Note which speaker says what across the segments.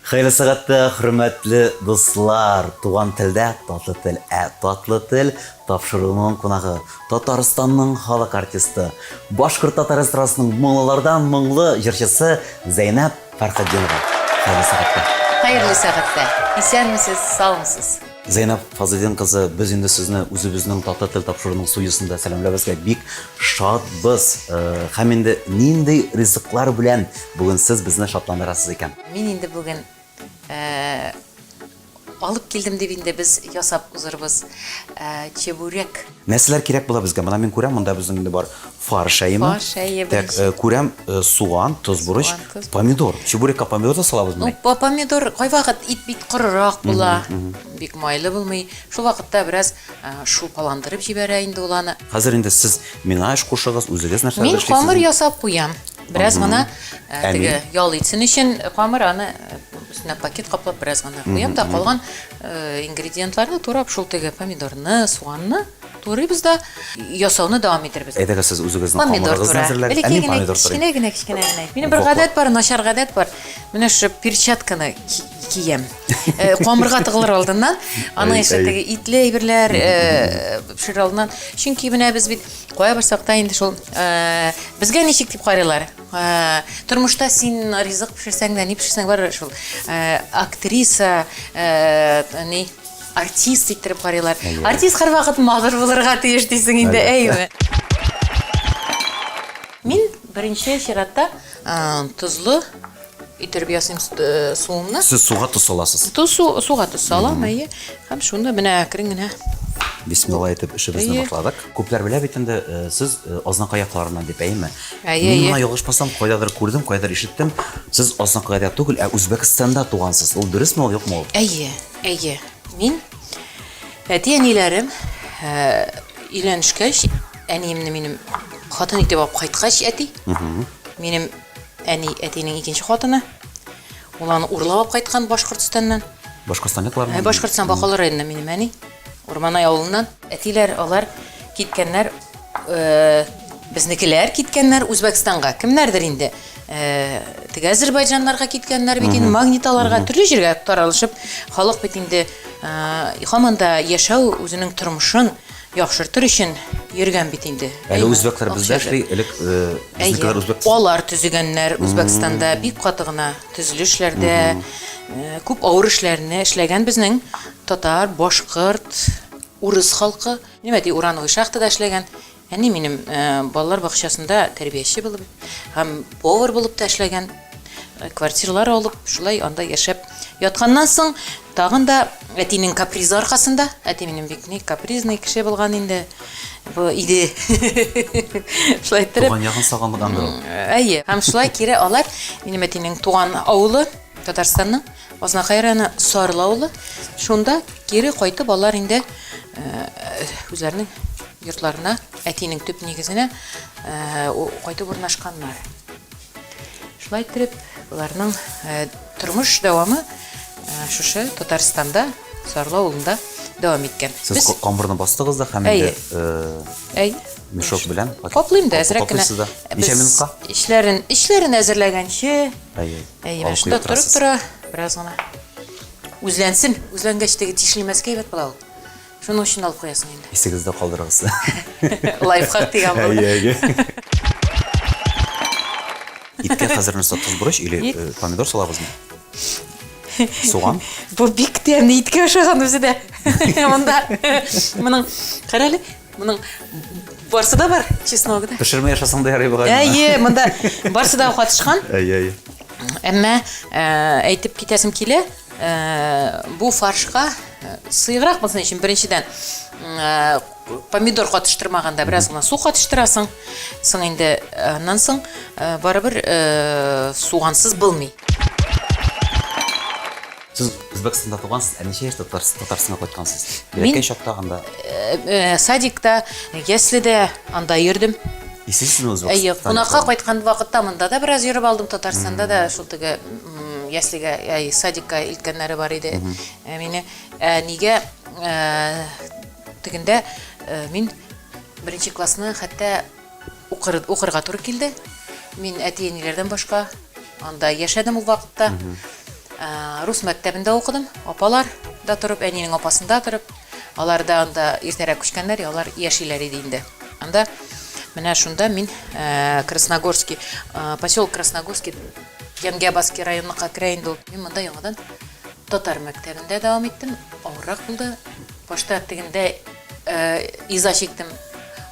Speaker 1: Хәйле сәгатьтә хөрмәтле дуслар, туган телдә татлы тел тапшыруның кунагы, Татарстанның халык артисты, Башкорт татар эстрадасының моңлылардан моңлы җырчысы Зәйнәп Фәрхетдинова. Хәйле сәгатьтә.
Speaker 2: Хәерле сәгатьтә. Исәнмесез, саумсыз.
Speaker 1: Зәйнәп Фазылдин кызы, без инде сезне үзебезнең татлы тел тапшыруның суюсында сәламләбезгә бик шатбыз. Һәм инде нинди ризыклар белән бүген сез безне шатландырасыз икән?
Speaker 2: Мин инде бүген алып килдем дип инде без ясап узырбыз чебурек.
Speaker 1: Нәрсәләр кирәк була безгә? Менә мин күрәм, монда безнең инде бар фарш әйеме.
Speaker 2: Фарш әйе беренче.
Speaker 1: Күрәм суган, тоз бурыч, помидор. Чебурекка помидор да салабыз
Speaker 2: Ну,
Speaker 1: менә.
Speaker 2: помидор кайвакыт ит бит корырак була, бик майлы булмый. Шул вакытта бераз шулпаландырып җибәрә инде ул аны.
Speaker 1: Хәзер инде сез миңа эш кушыгыз, үзегез нәрсәләр
Speaker 2: Мин
Speaker 1: эшлисез?
Speaker 2: камыр ясап куям. Бераз гына теге ял итсен өчен камыр аны үстенә пакет каплап бераз гына куям да калган ингредиентларны турап шул теге помидорны, суганны турыйбыз да ясауны дәвам иттербез.
Speaker 1: Әйдәгез сез үзегезнең
Speaker 2: Помидор
Speaker 1: камырыгызны
Speaker 2: тура.
Speaker 1: әзерләгез.
Speaker 2: Бәлки
Speaker 1: Әни помидор турый.
Speaker 2: кечкенә. Минем бер гадәт бар, начар гадәт бар. Менә шу перчатканы киям. Камырга тыгылыр алдыннан, аны эше теге итле әйберләр пешер алдыннан. Чөнки менә без бит кая барсак та инде шул безгә ничек дип карыйлар. Тормышта син ризык пешерсәң дә, ни пешерсәң бар шул. Актриса, ни артист иттереп карыйлар. Артист һәр вакыт магыр булырга тиеш дисең инде, әйме. Мин беренче чиратта тузлы иттереп ясыйм суымны.
Speaker 1: Сез суга тоз саласыз.
Speaker 2: Суга туз салам, әйе. Һәм шуны менә әкрен генә
Speaker 1: Бисмилла әйтеп эшебезне башладык. Күпләр белә бит инде сез азнакай якларыннан дип әйме.
Speaker 2: Әйе.
Speaker 1: Мин ялгышмасам, кайдадыр күрдем, кайдадыр ишеттем. Сез азнакайда түгел, ә Үзбәкстанда тугансыз. Ул дөресме, ул юкмы ул?
Speaker 2: Әйе. Мин әти-әниләрем өйләнешкәч, әниемне минем хатын итеп алып кайткач әти. Минем әтинең икенче хатыны. Ул аны урлап алып кайткан Башкортстаннан.
Speaker 1: Башкортстан якларыннан.
Speaker 2: Башкортстан Бакалы районында минем әни. Урманай авылыннан әтиләр алар киткәннәр, безнекеләр киткәннәр Үзбәкстанга. Кемнәрдер инде? Теге Азәрбайҗаннарга киткәннәр бит инде, магниталарга, төрле җиргә таралышып, халык бит инде һаманда яшәү үзенең тормышын яхшыртыр өчен йөргән бит инде.
Speaker 1: Әле үзбәкләр бездә эшли, элек безнекеләр үзбәк.
Speaker 2: Алар төзегәннәр Үзбәкстанда бик каты гына төзелешләрдә, күп авыр эшләрне эшләгән безнең татар, башкорт, урыс халкы. Нимә ди, урановый шахтада эшләгән. Әни минем балалар бакчасында тәрбияче булып, һәм повар булып та эшләгән. Квартиралар алып, шулай анда яшәп ятканнан соң, тагын да әтинең капризы аркасында, әти минем бик капризный кеше булган инде. Бу иде. Шулай иттереп.
Speaker 1: Туган ягын сагынлыган бер.
Speaker 2: Әйе, һәм шулай кире алар минем әтинең туган авылы Татарстанның Азнакай районы Сарлы авылы. Шунда кире кайтып алар инде үзләренең йортларына, әтинең төп нигезенә кайтып урнашканнар. Шулай иттереп, буларның тормыш дәвамы шушы Татарстанда, Сарлы авылында дәвам иткән.
Speaker 1: Сез камырны бастыгыз да һәм инде мешок белән
Speaker 2: каплыйм да әзрәк кенә.
Speaker 1: Ничә минутка?
Speaker 2: Эшләрен әзерләгәнче.
Speaker 1: Әйе.
Speaker 2: Шунда турып тора, бераз гына үзләнсен, үзләнгәч теге тишелмәскә әйбәт була ул. Шуның өчен алып куясың инде.
Speaker 1: Исегездә калдырыгыз.
Speaker 2: Лайфхак дигән бу.
Speaker 1: Әйе. Иткә хәзер нәрсә тоз бурыч или помидор салабызмы? Суган?
Speaker 2: Бу бик тәмле иткә ошаган үзе дә. Монда моның карале, моның барсы да бар, чесногы да.
Speaker 1: Пешермә яшасаң да ярый бугай.
Speaker 2: Әйе, монда барсы да катышкан.
Speaker 1: Әйе.
Speaker 2: Әмма әйтеп китәсем килә, бу фаршка сыйграк булсын өчен беренчедән помидор катыштырмаганда бераз гына су катыштырасың. Соң инде аннан соң барыбер сугансыз булмый.
Speaker 1: Сез Үзбәкстанда тугансыз, ничә яшьтә Татарстанга кайткансыз? Бәлки чакта анда
Speaker 2: садикта, яслидә анда йөрдем.
Speaker 1: Исезме Үзбәкстанда?
Speaker 2: Әйе, кунакка кайткан вакытта монда да бераз йөреп алдым. Татарстанда да шул теге яслигә, садикка илткәннәре бар иде. Мине нигә тегендә мин беренче классны хәтта укырга туры килде. Мин әти-әниләрдән башка анда яшәдем ул вакытта. рус мәктәбендә укыдым. Апалар да торып, әнинең апасында торып, алар да анда иртәрәк күчкәннәр, алар яшиләр иде инде. Анда менә шунда мин Красногорский, поселок Красногорский, Янгябаский районына керә инде ул. Мин монда яңадан татар мәктәбендә дәвам иттем. Авыррак булды. Башта тегендә иза чиктем.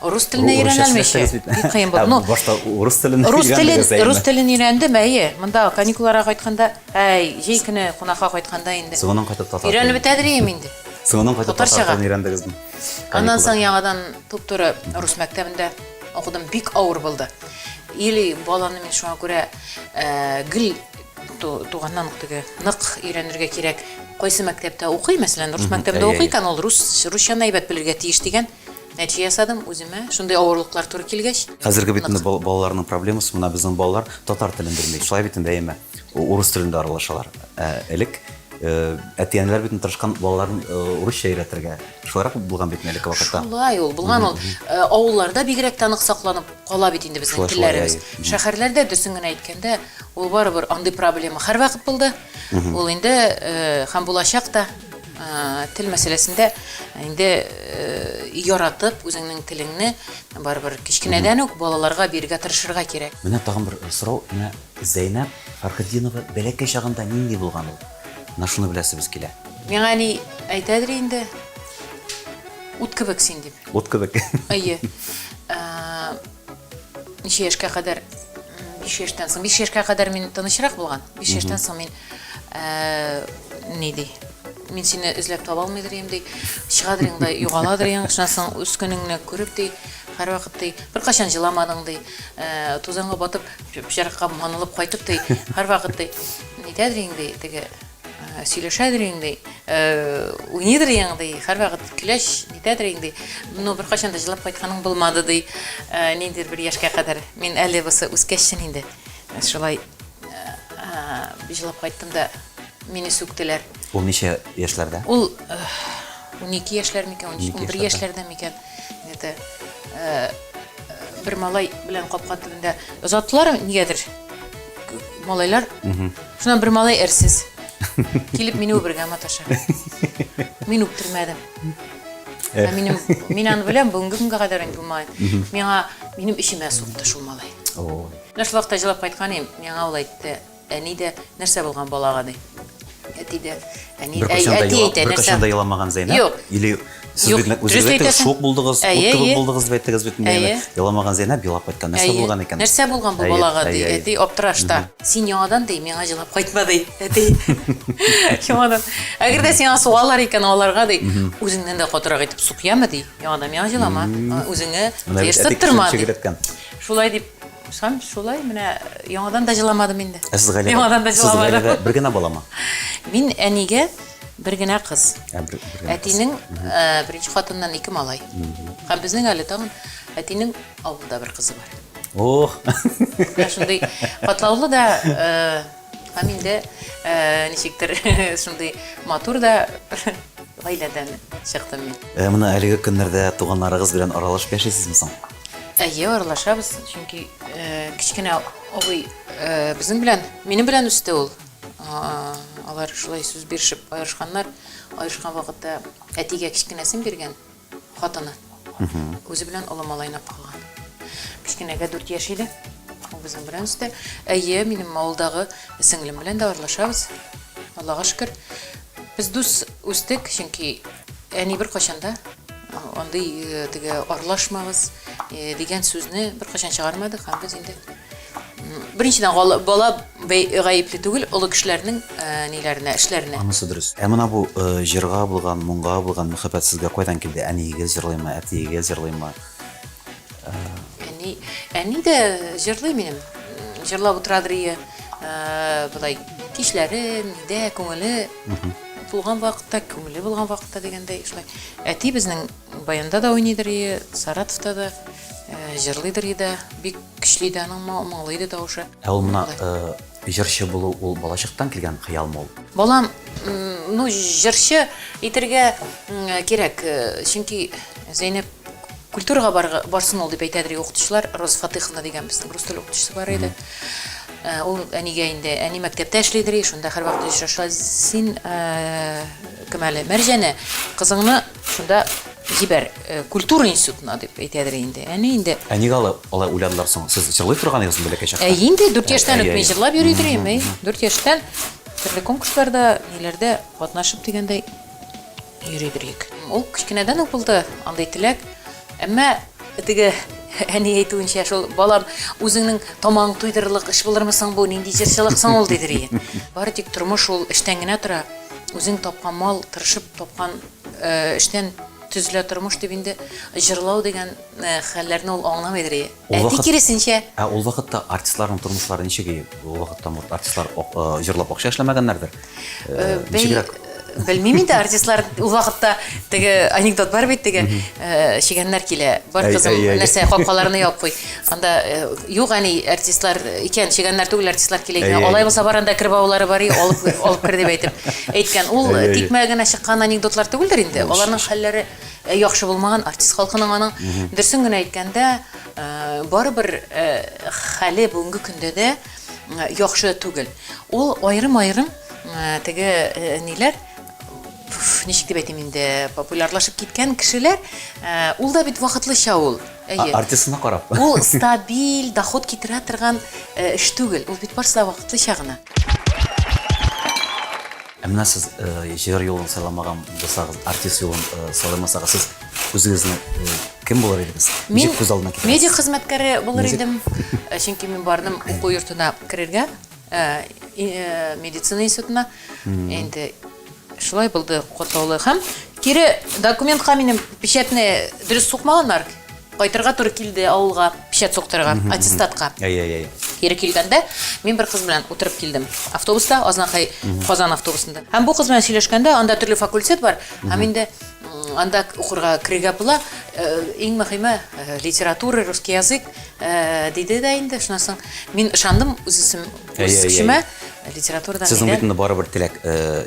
Speaker 2: Рус теленә өйрәнелмичә. Бик кыен булды. Ну,
Speaker 1: башта урыс телен
Speaker 2: рус телен өйрәндем, әйе. Монда каникулларга кайтканда, җәй көне кунакка кайтканда инде.
Speaker 1: Соңыннан кайтып татар.
Speaker 2: Өйрәнеп бетәдер инде.
Speaker 1: Соңыннан кайтып татар телен өйрәндегезме?
Speaker 2: Аннан соң яңадан туп-туры рус мәктәбендә укыдым. Бик авыр булды. Или баланы мин шуңа күрә гел туганнан уктыгы нык өйрәнергә кирәк. Кайсы мәктәптә укый, мәсәлән, рус мәктәбендә укый икән, ул русча әйбәт белергә тиеш дигән нәтиҗә ясадым үземә. Шундай авырлыклар туры килгәч.
Speaker 1: Хәзерге бит балаларның проблемасы, менә безнең балалар татар телен белмәй. Шулай бит инде әйме. Урыс телендә аралашалар. Элек әтиәннәр бит тырышкан балаларын урысча өйрәтергә. Шуларак булган бит әлеге вакытта.
Speaker 2: Шулай ул булган ул. Авылларда бигрәк танык сакланып кала бит инде безнең телләребез. Шәһәрләрдә дөсен генә әйткәндә, ул барыбер андый проблема һәр вакыт булды. Ул инде һәм булачак та тел мәсьәләсендә инде яратып үзеңнең телеңне барыбер кичкенәдән үк балаларга бирергә тырышырга кирәк.
Speaker 1: Менә тагын бер сорау, менә Зәйнәп Фәрхетдинова бәләкәй чагында нинди булган ул? Менә шуны беләсебез килә.
Speaker 2: Миңа ни әйтәдер инде. Ут кебек син дип.
Speaker 1: Ут кебек.
Speaker 2: Әйе. Ничә яшькә кадәр 5 яшьтән соң 5 яшькә кадәр мин тынычрак булган. 5 яшьтән соң мин ни мин сине эзләп таба алмыйдыр идем ди. Чыгадыр инде, югаладыр инде. Шуннан соң үз көнеңне күреп ди, һәр вакыт ди, беркайчан җыламадың ди. Тузанга батып, пычракка манылып кайтып ди, һәр вакыт ди. Нидәдер инде теге сөйләшәдер инде. Уйныйдыр инде, һәр вакыт киләш нидәдер инде. Ну беркайчан да җылап кайтканың булмады ди. Ниндидер бер яшькә кадәр мин әле бусы үскәчсен инде. Шулай җылап кайттым да мине сүктеләр.
Speaker 1: Ул ничә яшьләрдә?
Speaker 2: Ул 12 яшьләр микән, 11 яшьләрдә микән. Инде бер малай белән капка төбендә озаттылар нигәдер. Малайлар. Шуннан бер малай әрсез. Килеп мине үбергә маташа. Мин үптермәдем. Мин аны беләм, бүгенге көнгә кадәр инде булмаган. Минем ишемә сукты шул малай. Нәшә вакытта җылап кайткан идем, миңа ул әйтте, әни дә нәрсә булган балага ди. Әти дә, әни әйтә нәрсә.
Speaker 1: Беркайчан да яламаган Зәйнәп? Или сез бит үзегә шок булдыгыз, ут кебек булдыгыз дип әйттегез бит менә. Яламаган Зәйнәп елап кайткан. Нәрсә булган икән?
Speaker 2: Нәрсә булган бу балага ди. Әти аптырашта. Син яңадан ди, миңа җылап кайтма ди. Әти. Яңадан. Әгәр дә сиңа суаллар икән аларга ди, үзеңнән дә катырак итеп сукямы ди. Яңадан миңа җылама. Үзеңә тиештеп торма ди. Шулай дип Сан шулай менә яңадан да җыламадым инде. Яңадан да җыламадым.
Speaker 1: Бер генә балама.
Speaker 2: Мин әнигә бер генә кыз. Әтинең беренче хатыннан 2 малай. Һәм безнең әле тагын әтинең авылда бер кызы бар.
Speaker 1: Ох.
Speaker 2: Шундый катлаулы да һәм инде ничектер шундый матур да гаиләдән чыктым мин.
Speaker 1: Менә әлеге көннәрдә туганнарыгыз белән аралашып яшисезме соң?
Speaker 2: Әйе, аралашабыз, чөнки кичкенә абый безнең белән, минем белән үсте ул. Алар шулай сүз биришеп аерышканнар. Аерышкан вакытта әтигә кичкенәсен биргән хатыны. Үзе белән олы малайнап калган. Кичкенәгә 4 яшь иде. Ул безнең белән үсте. Әйе, минем авылдагы сеңлем белән дә аралашабыз. Аллага шөкер. Без дус үстек, чөнки әни бер качанда андый теге аралашмагыз дигән сүзне бер качан чыгармады һәм без инде беренчедән бала гаепле түгел, олы кешеләрнең ниләренә, эшләренә.
Speaker 1: Анысы дөрес. Менә бу җырга булган, моңга булган мөхәббәт сезгә кайдан килде? Әнигә җырлыймы, әтигә җырлыймы?
Speaker 2: Әни дә җырлый минем. Җырлап утырадыр, булай кичләрен, дә күңеле булган вакытта, күңеле булган вакытта дигәндәй шулай. Әти безнең Баянда да уйныйдыр, Саратовта да җырлыйдыр иде, бик көчле дә аның моңлы тавышы.
Speaker 1: Ул менә җырчы булу ул балачактан килгән хыялмы ул?
Speaker 2: Балам, ну җырчы итергә кирәк, чөнки Зәйнәп культурага барсын ул дип әйтәдер укытучылар. Роза Фатыйховна дигән безнең рус теле укытучысы бар иде. ул әнигә инде, әни мәктәптә эшлидер, шунда һәрвакыт очраша. Син кем әле? Мәрҗәнә, кызыңны шунда җибәр, культура институтына дип әйтәдер инде. Әни инде.
Speaker 1: Нигә алай уйладылар соң? Сез җырлый торганыгыз бәләкәй чакта?
Speaker 2: Инде 4 яшьтән үк мин җырлап йөридер идем, 4 яшьтән төрле конкурсларда, ниләрдә катнашып дигәндәй йөридер идек. Ул кичкенәдән үк булды андай теләк. Әмма теге әни әйтүенчә, шул балам үзеңнең тамаң туйдырырлык эш булырмысың бу, нинди җырчылык соң ул дидер. Бары тик тормыш ул эштән генә тора. Үзең тапкан мал, тырышып тапкан эштән төзелә тормыш дип инде җырлау дигән хәлләрне ул аңламыйдыр. Әти киресенчә.
Speaker 1: Ул вакытта артистларның тормышлары ничек иде? Ул вакытта артистлар җырлап акча эшләмәгәннәрдер. Ничегрәк?
Speaker 2: Белмим инде, артистлар ул вакытта теге анекдот бар бит, теге чигәннәр килә. Бар кызым нәрсә капкаларны ябып куй. Анда юк, әни артистлар икән, чигәннәр түгел, артистлар килә икән. Алай булса бар анда кирбаулары бар, алып кер дип әйткән. Ул тикмә генә чыккан анекдотлар түгелдер инде. Аларның хәлләре яхшы булмаган, артист халкының аның дөресен генә әйткәндә, барыбер хәле бүгенге көндә дә яхшы түгел. Ул айрым-айрым теге ниләр ничек дип әйтим инде, популярлашып киткән кешеләр, ул да бит вакытлыча ул.
Speaker 1: Артистына карап.
Speaker 2: Ул стабиль доход китерә торган эш түгел. Ул бит барысы да вакытлыча гына.
Speaker 1: Әмма сез җыр юлын сайламаган булсагыз, артист юлын сайламасагыз, сез үзегезне кем булыр идегез?
Speaker 2: Мин
Speaker 1: күз алдына китерәсез?
Speaker 2: медиа хезмәткәре булыр идем. Чөнки мин бардым уку йортына керергә, медицина институтына. Инде шулай булды катаулы һәм кире документка минем печатне дөрес сукмаганнар. Кайтырга туры килде авылга печать соктырга, аттестатка. Кире килгәндә мин бер кыз белән утырып килдем. Автобуста, Азнакай Казан автобусында. Һәм бу кыз белән сөйләшкәндә, анда төрле факультет бар. Һәм инде анда укырга кирергә була. Иң мөһиме литература, русский язык диде дә инде. Шуннан мин ышандым үз кешемә. Литературадан
Speaker 1: Сезнең бит инде барыбер теләк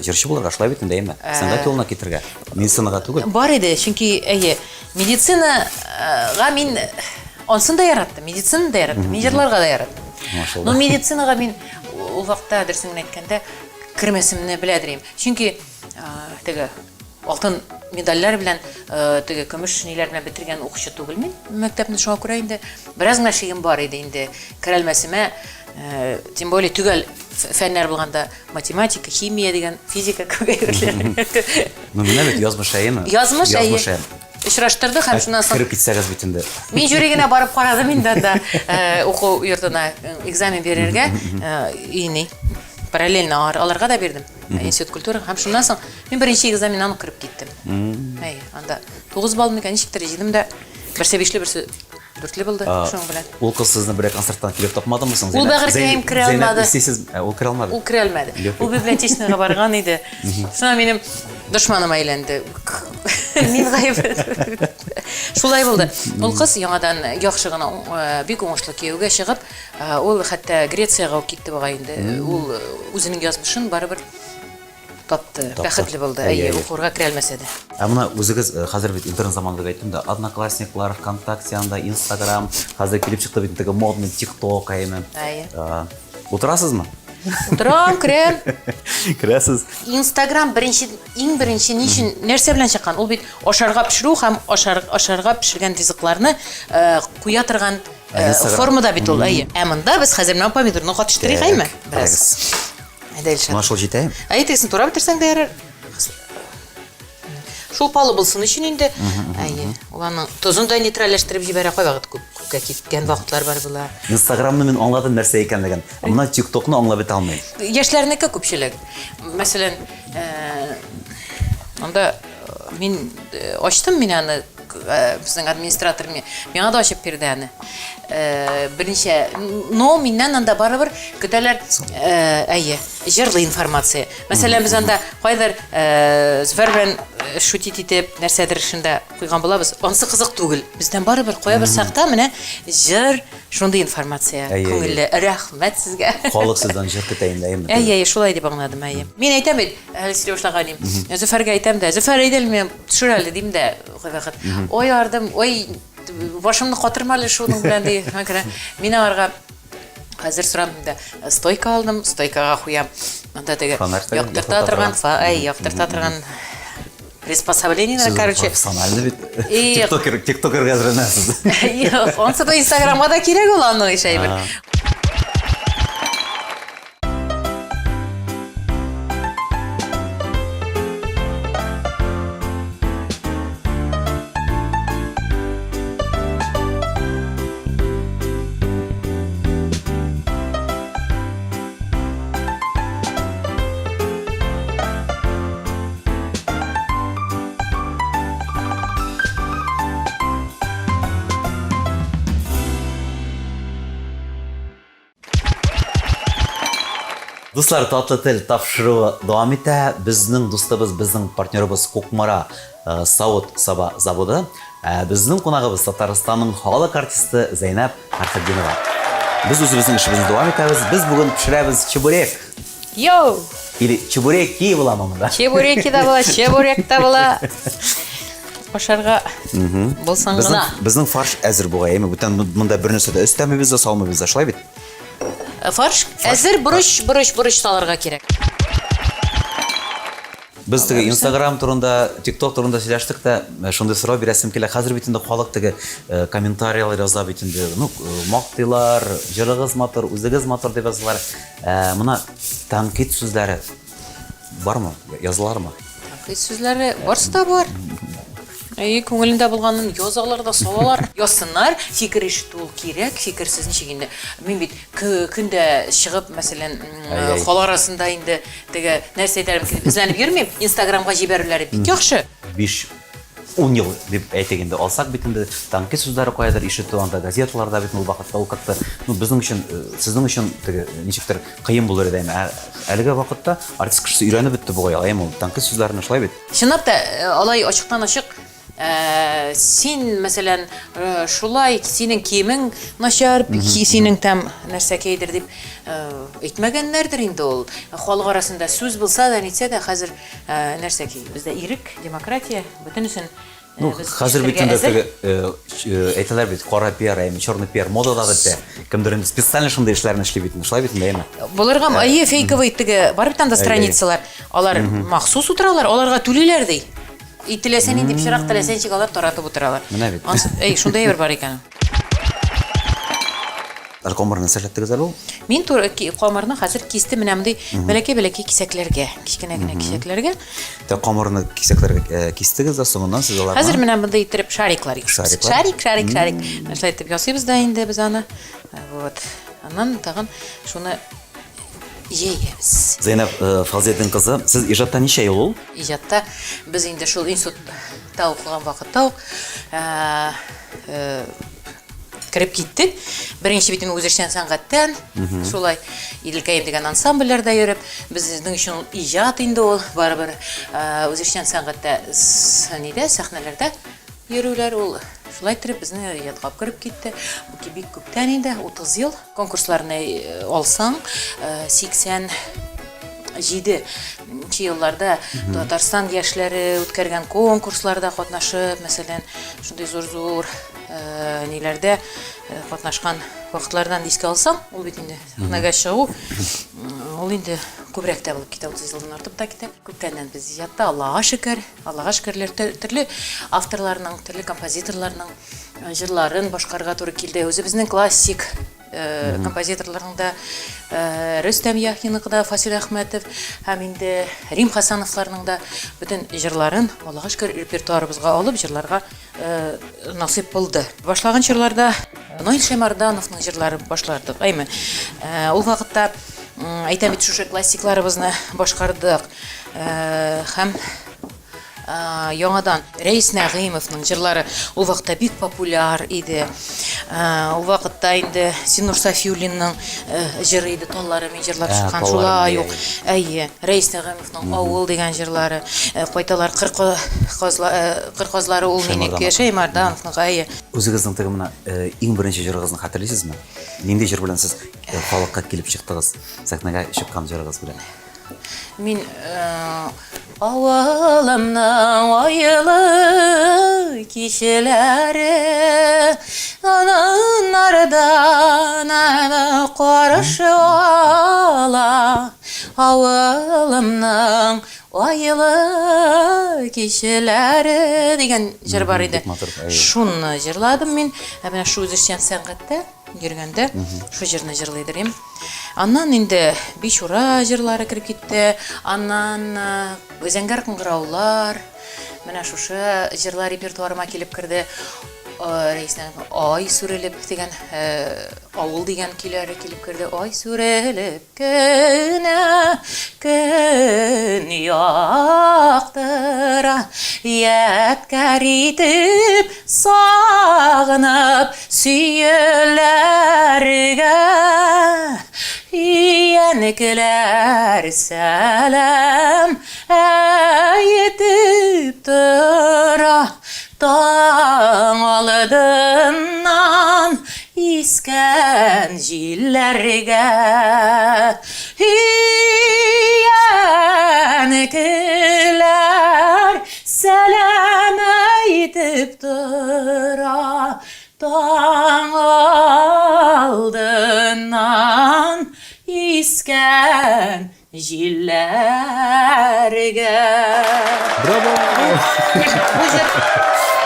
Speaker 1: җырчы булырга, шулай бит инде, әйме? Сәнгать юлына китергә. Медицинага түгел.
Speaker 2: Бар иде, чөнки медицинага мин ансын да яраттым, медицинаны да яраттым, мин җырларга да яраттым. Но медицинага мин ул вакытта дөресен әйткәндә кирмәсемне беләдерим. Чөнки теге алтын медальләр белән теге көмеш ниләр белән бетергән укучы түгел мин. Мәктәпне шуңа күрә инде бераз гына шигем бар иде инде. Керәлмәсемә, тем более түгел фәннәр булганда математика, химия дигән, физика күгәйрләр.
Speaker 1: Ну менә бит язмыш әйме?
Speaker 2: Язмыш әйе. Очраштырды һәм шуннан соң
Speaker 1: кирип китсәгез бит инде.
Speaker 2: Мин жүрегенә барып карадым инде анда уку йортына экзамен бирергә, ини параллельно аларга да бирдем. Институт культуры һәм шуннан соң мин беренче экзаменнан кирип киттем. Анда 9 балл микән ничектер җидем дә, берсе 5-ле, берсе 4-ле булды шуның белән.
Speaker 1: Ул кыз сезне бер концерттан килеп тапмадымы соң?
Speaker 2: Ул бәгыркәем керә алмады.
Speaker 1: Ул керә алмады.
Speaker 2: Ул керә алмады. Ул библиотечныйга барган иде. Шуннан минем дошманым әйләнде. Мин гаеп. Шулай булды. Ул кыз яңадан яхшы гына бик уңышлы кияүгә чыгып, ул хәтта Грециягә китте буга инде. Ул үзенең язмышын барыбер тапты. Бәхетле булды. Укырга керә алмаса да.
Speaker 1: Менә үзегез хәзер бит интернет заманында әйттем дә, Одноклассниклар, ВКонтакте, анда Инстаграм, хәзер килеп чыкты бит теге модный TikTok әйме. Утырасызмы?
Speaker 2: Утырам, керәм.
Speaker 1: Керәсез.
Speaker 2: Инстаграм иң беренче ничек нәрсә белән чыккан? Ул бит ашарга пешерү һәм ашарга пешергән ризыкларны куя торган формада бит ул. Ә монда без хәзер менә помидорны катыштырыйк әйме? Бераз.
Speaker 1: Менә шул җитә.
Speaker 2: Әйтәсең, тура битерсәң дә ярар. Шул палы булсын өчен инде. Уларның тозын да нейтральләштереп җибәрә кай вакыт күпкә киткән вакытлар бар була.
Speaker 1: Инстаграмны мин аңладым нәрсә икәнлеген. Менә TikTokны аңлап бит алмыйм.
Speaker 2: Яшьләрнеке күпчелек. Мәсәлән, анда мин ачтым, мин аны безнең администратор миңа да ачып бирде аны. Берничә, но миннән анда барыбер көтәләр, җырлы информация. Мәсәлән, без анда кайдыр Зөфәр белән шутить итеп, нәрсәдер шунда куйган булабыз. Ансы кызык түгел. Бездән барыбер кая бер сакта менә җыр, шундый информация. Күңелле, рәхмәт сезгә.
Speaker 1: Халык сездән җыр көтә инде, әйме?
Speaker 2: Шулай дип аңладым, Мин әйтәм бит, әле башлаганым. Зөфәргә әйтәм дә, Зөфәр әйдәлме, төшер әле дим дә, вакыт. Ой, ардым, ой, башымны катырма әле шуның белән ди. Мин аларга Хәзер сорамда стойка алдым, стойкага куям. Анда теге
Speaker 1: Фонарь
Speaker 2: яктырта торган, яктырта торган приспособление, короче.
Speaker 1: Профессиональный бит.
Speaker 2: И-
Speaker 1: Тиктокер хәзер нәрсез.
Speaker 2: Юк, онсы да Инстаграмга да кирәк ул аны ишәй бер.
Speaker 1: Дуслар, татлы тел тапшыруы дәвам итә. Безнең дустыбыз, безнең партнерыбыз Кукмара Савут Саба заводы. Безнең кунагыбыз Татарстанның халык артисты Зәйнәп Архадинова. Без үзебезнең эшебезне дәвам итәбез. Без бүген пешерәбез чебурек.
Speaker 2: Йоу!
Speaker 1: Или чебуреки буламы монда.
Speaker 2: Чебуреки да була, чебурек та була. Ашарга булсын гына.
Speaker 1: Безнең фарш әзер бугай. Әйме бүтән монда бер нәрсә дә өстәмебез дә, салмыбыз да, шулай бит.
Speaker 2: Фарш әзер бурыч салырга кирәк.
Speaker 1: Без теге Instagram турында, TikTok турында сөйләштек тә, шундый сорау бирәсем килә. Хәзер бит инде халык теге комментарийлар яза бит инде. Ну, мактыйлар, җырыгыз матур, үзегез матур дип язалар. Моны тәнкыйть сүзләре бармы? Язылармы?
Speaker 2: Тәнкыйть сүзләре барсы да бар. Күңелендә булганын язалар да салалар. Язсыннар, фикер ишетү кирәк, фикерсез ничек инде. Мин бит көндә чыгып, мәсәлән, халык арасында инде теге нәрсә әйтәләр, эзләнеп йөрмим, Instagramга җибәрүләре бик яхшы.
Speaker 1: 5-10 ел дип әйтик инде. Алсак бит инде тәнкыйть сүзләре каядыр ишетү анда газеталарда бит ул вакытта ул катты. Ну, безнең өчен, сезнең өчен теге ничектер кыен булыр иде. Әлеге вакытта артист кешесе өйрәнеп бетте бугай. Ул тәнкыйть сүзләрне шулай бит.
Speaker 2: Чынлап та алай ачыктан-ачык син, мәсәлән, шулай синең киемең начар, синең тәм нәрсәкәйдер дип әйтмәгәннәрдер инде ул. Халык арасында сүз булса да, нитсә дә, хәзер нәрсәкәй. Бездә ирек, демократия, бөтенесен
Speaker 1: Ну, хәзер бит инде теге әйтәләр бит, кара пиар, черный пиар модада бит. Кемдер инде специально шундый эшләрне эшли бит. Шулай бит инде.
Speaker 2: Булырга фейковый теге бар бит анда страницалар. Алар махсус утыралар, аларга түлиләр ди. Ителәсән инде пешерак теләсән чигалар таратып утыралар.
Speaker 1: Менә бит.
Speaker 2: Шундай бер бар икән.
Speaker 1: Алкомарны сәләттегез әле ул?
Speaker 2: Мин камырны хәзер кистем менә мондый бәләкәй кисәкләргә, кичкенә генә кисәкләргә.
Speaker 1: Тә камырны кисәкләргә кистегез дә соңыннан сез аларны.
Speaker 2: Хәзер менә монда иттереп шариклар ясыйбыз. Шарик. Нәрсә итеп ясыйбыз да инде без аны. Вот. Аннан тагын шуны җәйбез.
Speaker 1: Зәйнәп Фазилетдин кызы, сез иҗатта ничә ел ул?
Speaker 2: Иҗатта без инде шул институтта укыган вакытта кирип киттек. Беренче бит үзешчән сәнгатьтән, шулай Иделкәем дигән ансамбльләрдә йөреп, безнең өчен иҗат инде ул, барыбер үзешчән сәнгатьтә сәхнәләрдә йөрүләр ул. Шулай итеп безне иҗатка кирип китте. Бу бик күптән инде, 30 ел конкурсларны алсаң, 87 елларда Татарстан яшьләре үткәргән конкурсларда катнашып, мәсәлән, шундый зур ниләрдә катнашкан вакытлардан искә алсаң, ул бит инде сәхнәгә чыгу, ул инде күбрәк тә булып китә, 30 елдан артып та китә. Күптәннән без иҗатта, Аллага шөкер, төрле авторларның, төрле композиторларның җырларын башкарга туры килде. Үзебезнең классик композиторларның да Рөстәм Яхинның да, Фасил Әхмәтов һәм инде Рим Хасановларның да бөтен җырларын Аллага шөкер репертуарыбызга алып җырларга насыйп булды. Башлаган җырларда Наил Шәймардановның җырлары башладык. Ул вакытта әйтәм бит шушы классикларыбызны башкардык. Һәм яңадан Рәис Нәгыймовның җырлары ул вакытта бик популяр иде. Ул вакытта инде Синур Сафиуллинның җыры иде, таллары мен җырлар чыккан, шулай ук. Рәис Нәгыймовның Авыл дигән җырлары, кайталар кырказлары ул минеке, Шәймардановның.
Speaker 1: Үзегезнең теге менә иң беренче җырыгызны хәтерлисезме? Нинди җыр белән сез халыкка килеп чыктыгыз? Сәхнәгә чыккан җырыгыз белән.
Speaker 2: Мин авылымның айлы кичәләре Nardan qarşı ala Avılımның ayылы кешеләре деген жыр бар иде. Шуны жырладым мен. Менә шу үзешчән сәнгатьтә йөргәндә шу җырны җырлый идем. Аннан инде Бичура җырлары кирип китте. Аннан Зәңгәр кыңгыраулар. Менә шушы җырлар репертуарыма килеп керде. Рейснән ай сүрелеп дигән авыл дигән көйләре килеп керде. Ай сүрелеп кенә көн яктыра яткар итеп сагынып сөйләргә янекеләр сәлам әйтеп тора Таң алдыннан искән җилләргә янекеләр сәлам әйтеп тора Таң алдыннан искән җилләргә
Speaker 1: Браво!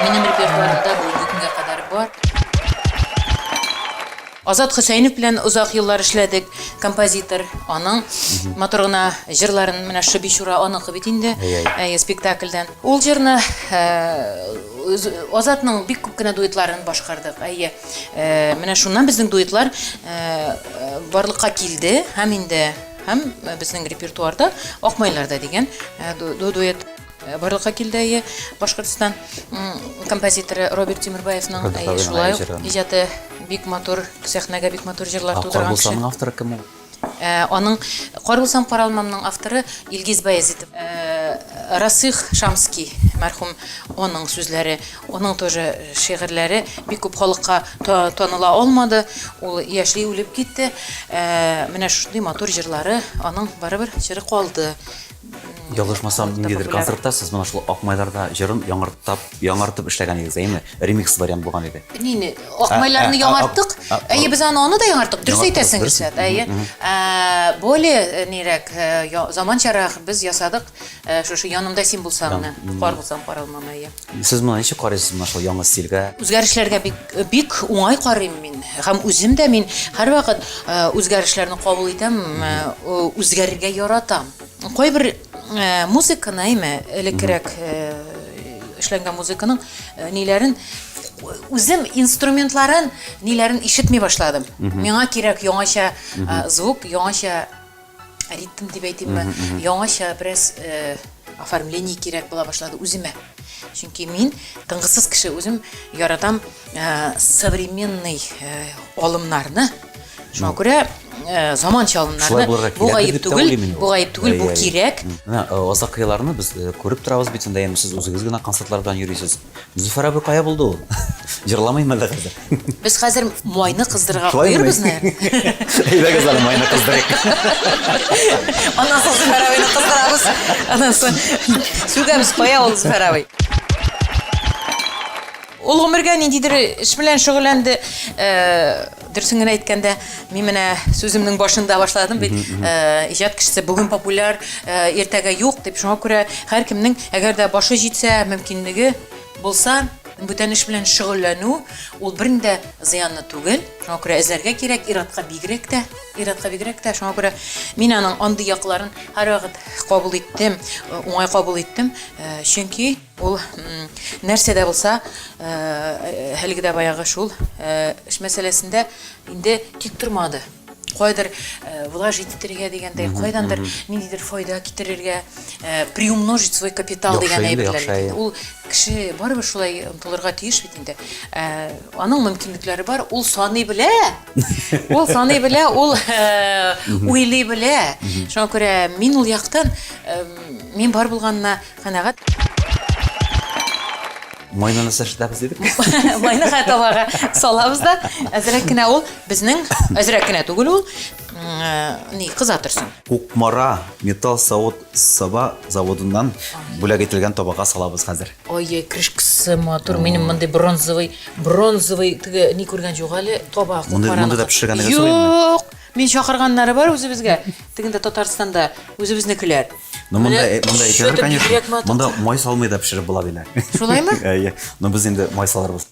Speaker 2: Минем репертуарымда бүгенге көнгә кадәр бар. Азат Хөсәйнов белән узак еллар эшләдек, композитор. Аның матур гына җырларын менә шу Бичура аныкы бит инде, спектакльдән. Ул җырны Азатның бик күп кенә дуэтларын башкардык. Менә шуннан безнең дуэтлар барлыкка килде, һәм инде безнең репертуарда Акмайларда дигән дуэт барлыкка килде. Башкортстан композиторы Роберт Тимербаевның шулай иҗаты бик матур, сәхнәгә бик матур җырлар тудырган кеше.
Speaker 1: Авторы авторы кем ул?
Speaker 2: Аның Карбулсам каралмамның авторы Илгиз Баязитов. Расих Шамский мәрхүм, аның сүзләре, аның тоже шигырьләре бик күп халыкка таныла алмады. Ул яшьли үлеп китте. Менә шундый матур җырлары аның барыбер җыры калды.
Speaker 1: Ялгышмасам, ниндидер концертта сез менә шул Акмайларда җырын яңартып эшләгән идегез, әйеме? Ремикс вариант булган иде.
Speaker 2: Нине Акмайларны яңарттык. Без аны да яңарттык. Дөрес әйтәсең Ришат. Более нирәк заманчарак без ясадык. Шушы янымда син булсаң, Карбулсам каралмам.
Speaker 1: Сез моны ничек карыйсыз менә шул яңа стильгә?
Speaker 2: Үзгәрешләргә бик уңай карыйм мин. Һәм үзем дә мин һәрвакыт үзгәрешләрне кабул итәм, үзгәрергә яратам. Кайбер музыканы элеккерәк эшләнгән музыканың ниләрен үзем инструментларын ниләрен ишетми башладым. Миңа кирәк яңача звук, яңача ритм дип әйтимме, яңача бераз оформление кирәк була башлады үземә. Чөнки мин тынгысыз кеше, үзем яратам современный алымнарны. Шуңа күрә заманча алымнарны бу гаип түгел, бу кирәк.
Speaker 1: Азак кыяларны без күреп торабыз бит инде, сез үзегез генә концертлар белән йөрисез. Зөфәр абый кая булды ул? Җырламыймы әле хәзер?
Speaker 2: Без хәзер майны кыздырырга куйырбызны.
Speaker 1: Әйдәгез әле майны кыздырыйк.
Speaker 2: Аннан соң Зөфәр абыйны кыздырабыз. Аннан соң сүгәбез кая ул Зөфәр абый. Ул гомергә ниндидер эш белән шөгыльләнде. Дөресен генә әйткәндә, мин менә сүземнең башында башладым бит. Иҗат кешесе бүген популяр, иртәгә юк дип, шуңа күрә һәркемнең әгәр дә башы җитсә, мөмкинлеге булса, бүтән эш белән шөгыльләнү ул бернидә зыянны түгел. Шуңа күрә эзләргә кирәк, иратка бигрәк тә. Шуңа күрә мин аның андый якларын һәрвакыт кабул иттем, уңай кабул иттем. Чөнки ул нәрсәдә булса, әлеге дә баягы шул эш мәсьәләсендә инде тик тормады. Кайдыр вложить итәргә дигәндәй, кайдандыр ниндидер файда китерергә, приумножить свой капитал дигән әйберләр. Ул кеше барыбер шулай омтылырга тиеш бит инде. Аның мөмкинлекләре бар, ул саный белә. Ул уйлый белә. Шуңа күрә мин ул яктан мин бар булганына канәгать.
Speaker 1: Майнаны сәшдәбез дидек.
Speaker 2: Майны хатавага салабыз да, әзрәк кенә ул безнең, әзрәк кенә түгел ул не кыза торсын.
Speaker 1: Кукмара металл саба заводунан бүләк ителгән табака салабыз хәзер.
Speaker 2: Ой, крышкасы матур, минем мондай бронзовый тиге ни күргән юк әле, таба
Speaker 1: Монда да пешергәнегез
Speaker 2: Юк, мен чакырганнары бар үзебезгә. Тегендә Татарстанда үзебезнекеләр.
Speaker 1: Но монда
Speaker 2: Что-то
Speaker 1: конечно,
Speaker 2: бигрәк матур.
Speaker 1: монда май салмый да пешереп була диләр.
Speaker 2: Шулаймы?
Speaker 1: Әйе. Но без инде май саларбыз.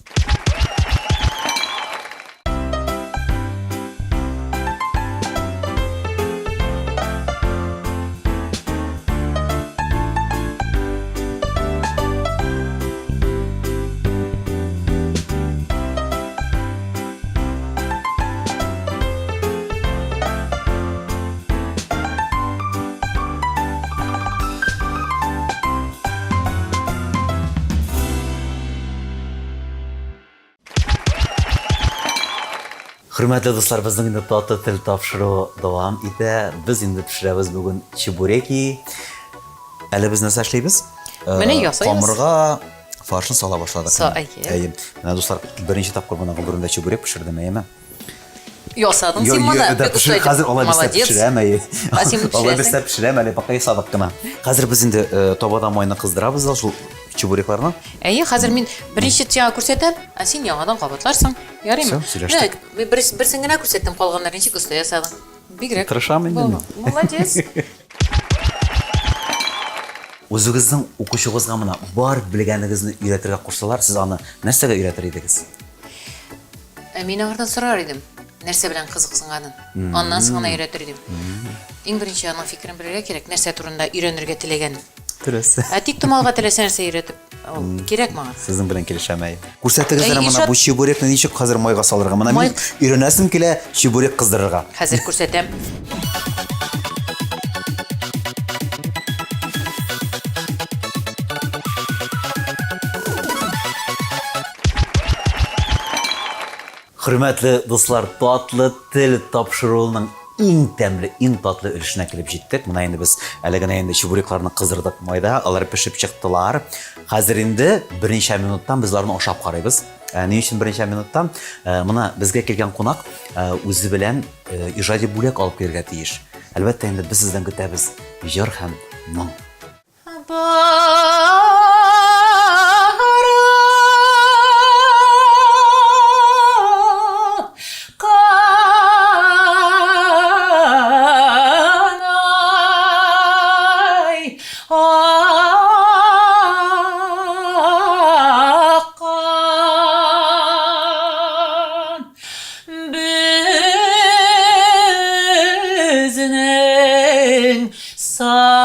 Speaker 1: Хөрмәтле дуслар, безнең инде тату тел тапшыру дәвам итә. Без инде пешерәбез бүген чебуреки. Әле без нәрсә эшлибез?
Speaker 2: Менә ясайбыз.
Speaker 1: Камырга фаршын сала башладык.
Speaker 2: Әйе.
Speaker 1: Менә дуслар, беренче тапкыр монда гомеремдә чебурек пешердем, әйеме?
Speaker 2: Ясадың син моны.
Speaker 1: Хәзер алай без пешерәм, әйе.
Speaker 2: Син
Speaker 1: Алай без
Speaker 2: пешерәсең.
Speaker 1: пешерәм, әле пока ясадык кына. Хәзер без инде табада майны кыздырабыз да шул чебурекларны.
Speaker 2: Әйе, хәзер мин беренче тиңа күрсәтәм, ә син яңадан кабатларсың. Ярыймы?
Speaker 1: Всё, сөйләштек.
Speaker 2: Берсен генә күрсәттем, калганнарын ничек уста ясадың? Бигрәк.
Speaker 1: Тырышам инде мин.
Speaker 2: Молодец.
Speaker 1: Үзегезнең укучыгызга менә бар белгәнегезне өйрәтергә кушсалар, сез аны нәрсәгә өйрәтер идегез?
Speaker 2: Мин аңардан сорар идем, нәрсә белән кызыксынганын. Аннан соң аны өйрәтер идем. Иң беренче аның фикерен белергә кирәк, нәрсә турында өйрәнергә теләгән.
Speaker 1: Дөрес.
Speaker 2: Тик томалга теләсә нәрсә өйрәтеп, ул кирәк маңа.
Speaker 1: Сезнең белән килешәм әй. Күрсәтегез
Speaker 2: Әй,
Speaker 1: әле менә
Speaker 2: Ишат-
Speaker 1: бу чебурекны ничек хәзер майга салырга. Менә мин өйрәнәсем килә чебурек кыздырырга.
Speaker 2: Хәзер күрсәтәм.
Speaker 1: Хөрмәтле дуслар, татлы тел тапшыруының иң тәмле, иң татлы өлешенә килеп җиттек. Менә инде без әле генә инде чебурекларны кыздырдык майда, алар пешеп чыктылар. Хәзер инде беренче минуттан без аларны ашап карыйбыз. Ни өчен беренче минуттан? Менә безгә килгән кунак үзе белән иҗади бүләк алып кергә тиеш. Әлбәттә инде без сездән көтәбез җыр һәм моң.
Speaker 2: Безнең сакмар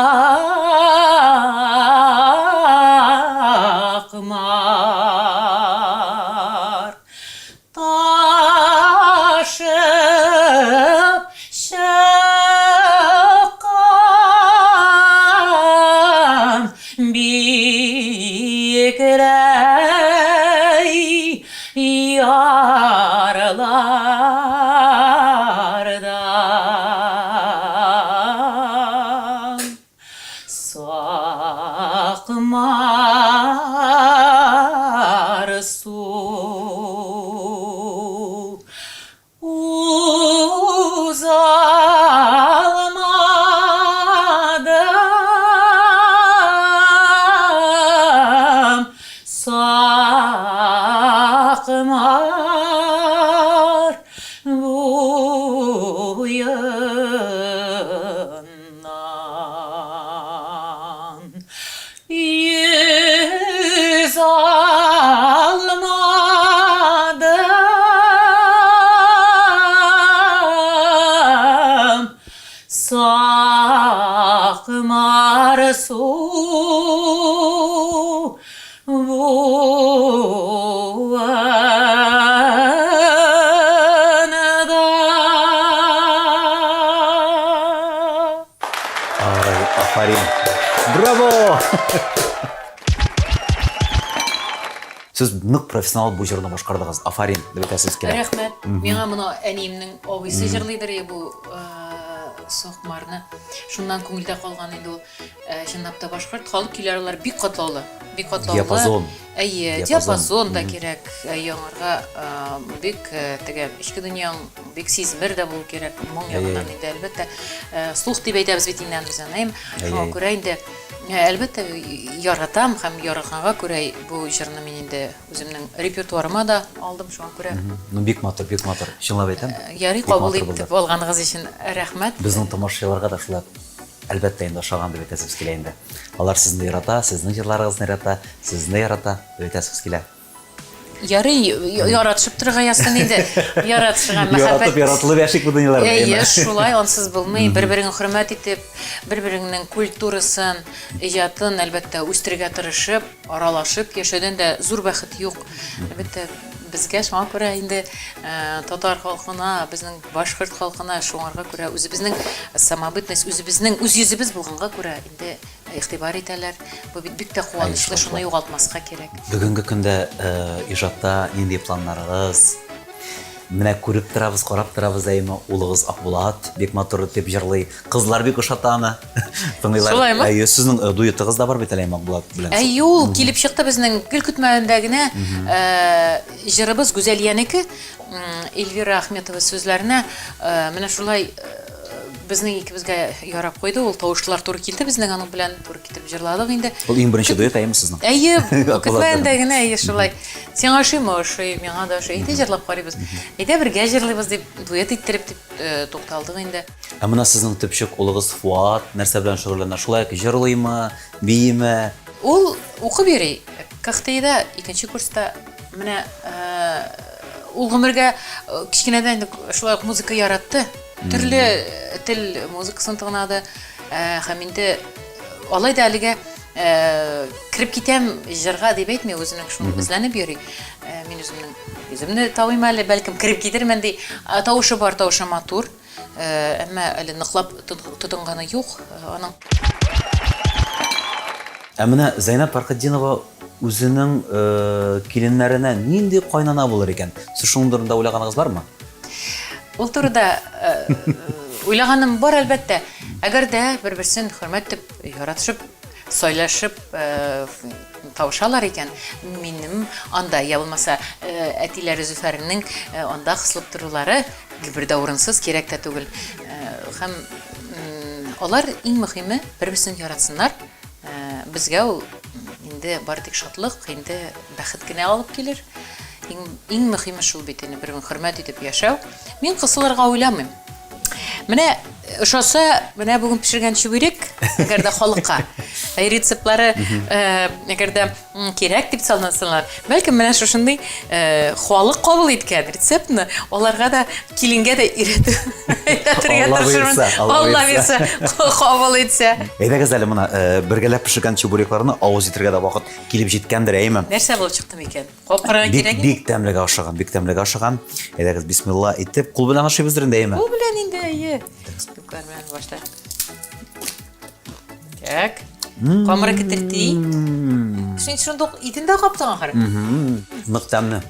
Speaker 2: ташып чыккан биекләй ярлардан сакмар су узалмадым сакмар буйыннан yüz almadım sakmar su buğanada.
Speaker 1: Ay, aferin. Bravo! Siz нык профессионал бу җырны башкардыгыз. Афарин дип әйтәсез килә.
Speaker 2: Рәхмәт. Миңа моны әниемнең абыйсы җырлыйдыр бу сакмарны. Шуннан күңелдә калган инде ул чынлап та башкорт халык көйләре бик катлаулы. Бик катлаулы.
Speaker 1: Диапазон.
Speaker 2: Әйе, диапазон да кирәк. Яңарга бик теге ички дөньяң бик сизмер дә булу кирәк. Моң ягыннан инде әлбәттә слух дип әйтәбез бит инде безнең. Шуңа күрә инде әлбәттә яратам һәм яраганга күрә бу җырны мин инде үземнең репертуарыма да алдым шуңа күрә.
Speaker 1: Ну бик матур, чынлап әйтәм.
Speaker 2: Ярый, кабул итеп алганыгыз өчен рәхмәт.
Speaker 1: Безнең тамашачыларга да шулай әлбәттә инде ошаган дип әйтәсебез килә инде. Алар сезне ярата, сезнең җырларыгызны ярата, сезне ярата дип әйтәсебез килә.
Speaker 2: Ярый, яратышып торырга ясын инде. Яратышырга мәхәббәт.
Speaker 1: Яратып яратылып яшик бу дөньяларда.
Speaker 2: Әйе, шулай ансыз булмый. Бер-береңне хөрмәт итеп, бер-береңнең культурасын, иҗатын әлбәттә үстерергә тырышып, аралашып яшәүдән дә зур бәхет юк. Әлбәттә безгә шуңа күрә инде татар халкына, безнең башкорт халкына шуңарга күрә үзебезнең самобытность, үзебезнең үз йөзебез булганга күрә инде игътибар итәләр. Бу бик тә куанычлы, шуны югалтмаска кирәк.
Speaker 1: Бүгенге көндә иҗатта нинди планнарыгыз? Менә күреп торабыз, карап торабыз әйме, улыгыз Акбулат бик матур дип җырлый. Кызлар бик ошата аны. Тыңлыйлар. Әйе, сезнең дуэтыгыз да бар бит әле Акбулат белән.
Speaker 2: Әйе, ул килеп чыкты безнең гел көтмәгәндә генә җырыбыз Гүзәлиянеке, Эльвира Ахметова сүзләренә менә шулай безнең икебезгә ярап куйды. Ул тавышлар туры килде безнең аның белән туры китеп җырладык инде.
Speaker 1: Ул иң беренче дуэт әйме сезнең?
Speaker 2: Әйе, көтмәгәндә генә әйе шулай. Сиңа ошыймы, ошый, миңа да ошый. Әйдә җырлап карыйбыз. Әйдә бергә җырлыйбыз дип дуэт иттереп дип тукталдык инде.
Speaker 1: Ә менә сезнең төпчек улыгыз Фуат нәрсә белән шөгыльләнә? Шулай җырлыймы, бийме?
Speaker 2: Ул укып йөри. КХТда 2нче курста менә ул гомергә кичкенәдән шулай музыка яратты. Төрле тел музыкасын тыңлады. Һәм инде алай да әлегә кирип китәм җырга дип әйтми, үзенең шуны эзләнеп йөри. Мин үземне тавыйм әле, бәлкем кирип китермен ди. Тавышы бар, тавышы матур. Әмма әле ныклап тотынганы юк аның.
Speaker 1: Ә менә Зәйнәп Фәрхетдинова үзенең киленнәренә нинди кайнана булыр икән? Сез шуның турында уйлаганыгыз бармы?
Speaker 2: Ул турыда уйлаганым бар әлбәттә. Әгәр дә бер-берсен хөрмәт итеп, яратышып, сайлашып тавышалар икән, минем анда я булмаса әтиләре Зөфәрнең анда кысылып торулары бер дә урынсыз, кирәк тә түгел. Һәм алар иң мөһиме бер-берсен яратсыннар. Безгә ул инде бар тик шатлык, инде бәхет кенә алып килер. Иң мөһиме шул бит инде бер-берен хөрмәт итеп яшәү. Мин кысылырга уйламыйм. Менә ошосы, менә бүген пешергән чүберек, әгәр дә халыкка рецептлары әгәр дә кирәк дип санасалар, бәлкем менә шушындый халык кабул иткән рецептны аларга да киленгә дә өйрәтергә тырышырмын. Алла бирсә, кабул итсә.
Speaker 1: Әйдәгез әле моны бергәләп пешергән чүберекларны авыз итәргә дә вакыт килеп җиткәндер, әйме?
Speaker 2: Нәрсә булып чыкты микән? Капкарга кирәк.
Speaker 1: Бик тәмлегә ашаган. Әйдәгез бисмилла итеп, кул белән ашыйбыздыр инде, әйме?
Speaker 2: Кул белән инде, әйе. Юкарман башта. Так. Камера китерти. Син шундук итендә каптың ахыры.
Speaker 1: Нык тәмле.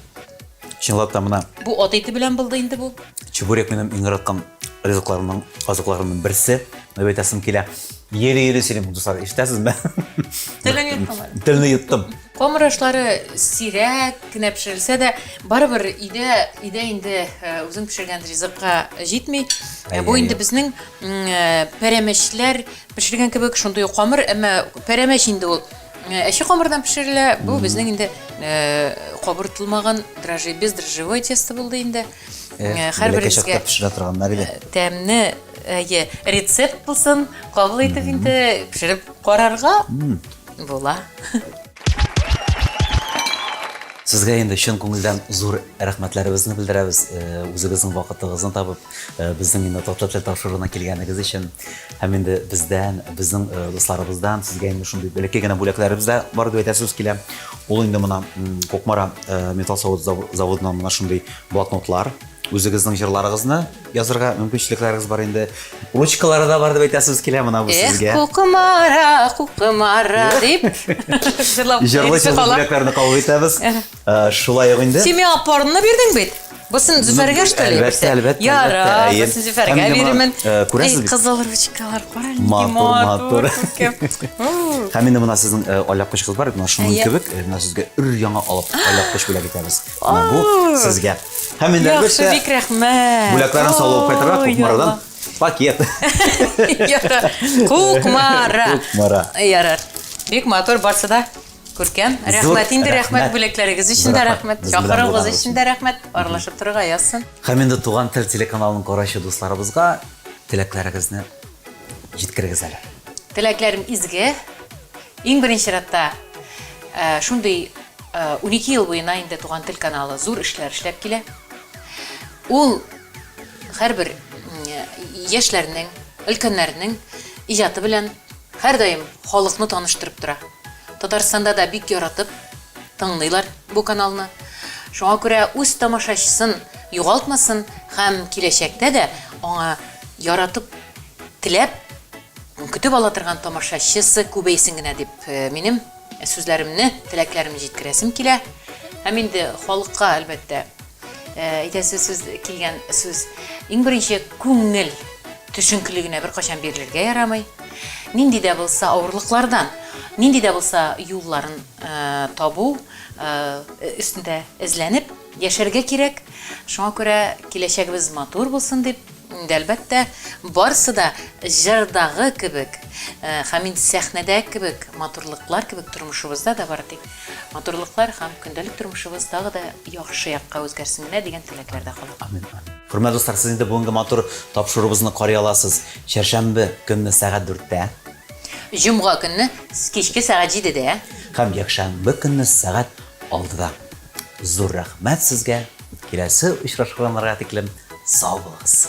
Speaker 1: Чынлап та менә
Speaker 2: Бу ат ите белән булды инде бу.
Speaker 1: чүберек минем иң яраткан ризыкларымның, азыкларымның берсе. Дип әйтәсем килә. Еле-еле сөйлим, дуслар, ишетәсезме? Телне йоттым.
Speaker 2: Камера эшләре сирәк кенә пешерелсә дә, барыбер идә инде үзең пешергән ризыкка җитми. Бу инде безнең пәрәмәчләр пешергән кебек шундый камыр, әмма пәрәмәч инде ул әши камырдан пешерелә. Бу безнең инде кабыртылмаган без дрожжевой тесто булды инде. Һәрберебезгә
Speaker 1: пешерә торганнар иде.
Speaker 2: Тәмне рецепт булсын, кабул итеп инде пешереп карарга була.
Speaker 1: Сезгә инде чын күңелдән зур рәхмәтләребезне белдерәбез. Үзегезнең вакытыгызны табып, безнең инде Татар тапшыруына килгәнегез өчен һәм инде бездән, безнең дусларыбыздан сезгә инде шундый бәләкәй генә бүләкләребез дә бар дип әйтәсез килә. Ул инде моны Кукмара металл заводыннан моны шундый блокнотлар, үзегезнең җырларыгызны язырга мөмкинчелекләрегез бар инде. Ручкалары да бар дип әйтәсез килә моны бу сезгә.
Speaker 2: Кукмара дип җырлап
Speaker 1: җырлый бүләкләрне кабул итәбез. Шулай ук инде.
Speaker 2: Син миңа парны бирдең бит. Бусын Зөфәргә что ли?
Speaker 1: Әлбәттә, әлбәттә.
Speaker 2: Яра,
Speaker 1: Әйе.
Speaker 2: бусын Зөфәргә
Speaker 1: Һәм миңа,
Speaker 2: бирмен.
Speaker 1: күрәсез бит?
Speaker 2: Кызыл ручкалар кара.
Speaker 1: Матур.
Speaker 2: Күркәм.
Speaker 1: Һәм инде моны сезнең айлапкыч кыз бар, менә шуның
Speaker 2: Әйе.
Speaker 1: кебек, менә сезгә өр-яңа алып айлапкыч бүләк итәбез. Менә бу сезгә. Һәм инде
Speaker 2: Яхшы, бик рәхмәт.
Speaker 1: бүләкләрен салып кайтырга
Speaker 2: Ой,
Speaker 1: Кукмарадан пакет.
Speaker 2: Яра. Кукмара.
Speaker 1: Кукмара.
Speaker 2: Ярар. Бик матур барсы да. Күркәм. Рәхмәт инде, рәхмәт
Speaker 1: рәхмәт.
Speaker 2: бүләкләрегез өчен дә рәхмәт.
Speaker 1: Без белән
Speaker 2: Чакыругыз
Speaker 1: булганыгыз
Speaker 2: өчен дә рәхмәт. Аралашып торырга язсын.
Speaker 1: Һәм инде Туган тел телеканалының караучы дусларыбызга теләкләрегезне җиткерегез әле.
Speaker 2: Теләкләрем изге. Иң беренче ратта шундый 12 ел буена инде Туган тел каналы зур эшләр эшләп килә. Ул һәрбер яшьләрнең, өлкәннәрнең иҗаты белән һәрдаим халыкны таныштырып тора. Татарстанда да бик яратып тыңлыйлар бу каналны. Шуңа күрә үз тамашачысын югалтмасын һәм киләчәктә дә аңа яратып, теләп, көтеп ала торган тамашачысы күбәйсен генә дип минем сүзләремне, теләкләремне җиткерәсем килә. Һәм инде халыкка әлбәттә әйтәсе сүз килгән сүз иң беренче күңел төшенкелегенә бер качан бирелергә ярамый. Нинди дә булса авырлыклардан, нинди дә булса юлларын табу өстендә эзләнеп яшәргә кирәк. Шуңа күрә киләчәгебез матур булсын дип, әлбәттә барсы да җырдагы кебек, һәм инде сәхнәдә кебек матурлыклар кебек тормышыбызда да бар тик. Матурлыклар һәм көндәлек тормышыбыз тагы да яхшы якка үзгәрсен генә дигән теләкләрдә калып.
Speaker 1: Амин. Хөрмәтле достар, сез инде бүгенге матур тапшырыбызны карый аласыз. Чәршәмбе көнне сәгать 4-тә.
Speaker 2: Җомга көнне кичке сәгать 7-дә.
Speaker 1: Һәм якшәмбе көнне сәгать 6-да. Зур рәхмәт сезгә. Киләсе очрашуларга тиклем сау булыгыз.